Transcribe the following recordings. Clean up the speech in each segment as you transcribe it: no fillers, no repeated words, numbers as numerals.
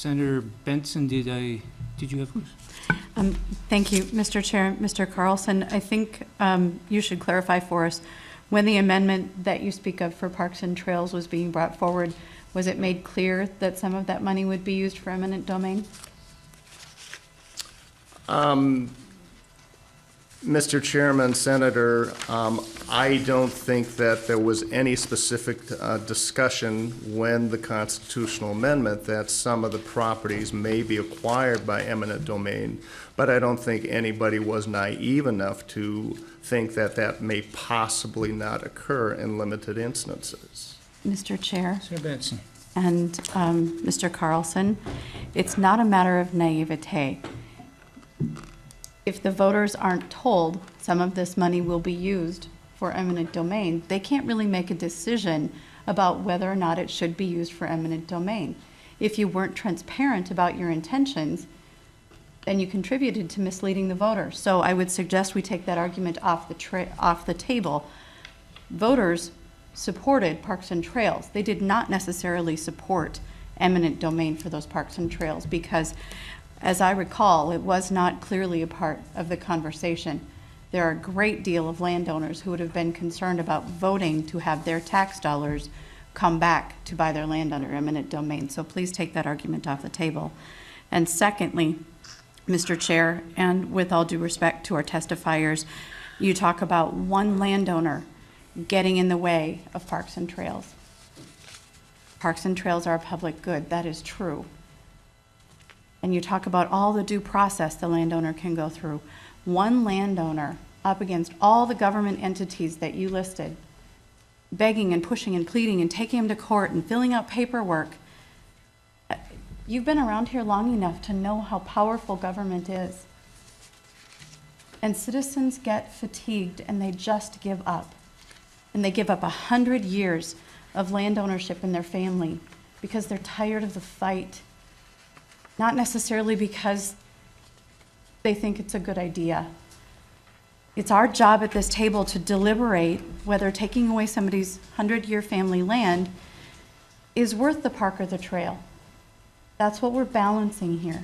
Senator Benson, did you have? Thank you, Mr. Chair. Mr. Carlson, I think you should clarify for us, when the amendment that you speak of for Parks and Trails was being brought forward, was it made clear that some of that money would be used for eminent domain? Mr. Chairman, Senator, I don't think that there was any specific discussion when the constitutional amendment that some of the properties may be acquired by eminent domain, but I don't think anybody was naive enough to think that that may possibly not occur in limited instances. Mr. Chair. Senator Benson. And Mr. Carlson, it's not a matter of naivete. If the voters aren't told some of this money will be used for eminent domain, they can't really make a decision about whether or not it should be used for eminent domain. If you weren't transparent about your intentions, then you contributed to misleading the voters. So I would suggest we take that argument off the table. Voters supported Parks and Trails. They did not necessarily support eminent domain for those parks and trails because, as I recall, it was not clearly a part of the conversation. There are a great deal of landowners who would have been concerned about voting to have their tax dollars come back to buy their land under eminent domain. So please take that argument off the table. And secondly, Mr. Chair, and with all due respect to our testifiers, you talk about one landowner getting in the way of Parks and Trails. Parks and Trails are a public good, that is true. And you talk about all the due process the landowner can go through. One landowner up against all the government entities that you listed, begging and pushing and pleading and taking them to court and filling out paperwork. You've been around here long enough to know how powerful government is. And citizens get fatigued and they just give up. And they give up 100 years of land ownership in their family because they're tired of the fight. Not necessarily because they think it's a good idea. It's our job at this table to deliberate whether taking away somebody's 100-year family land is worth the park or the trail. That's what we're balancing here.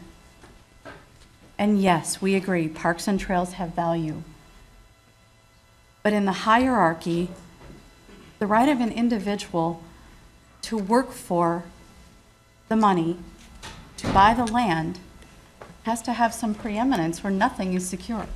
And yes, we agree, parks and trails have value. But in the hierarchy, the right of an individual to work for the money, to buy the land, has to have some preeminence where nothing is secure.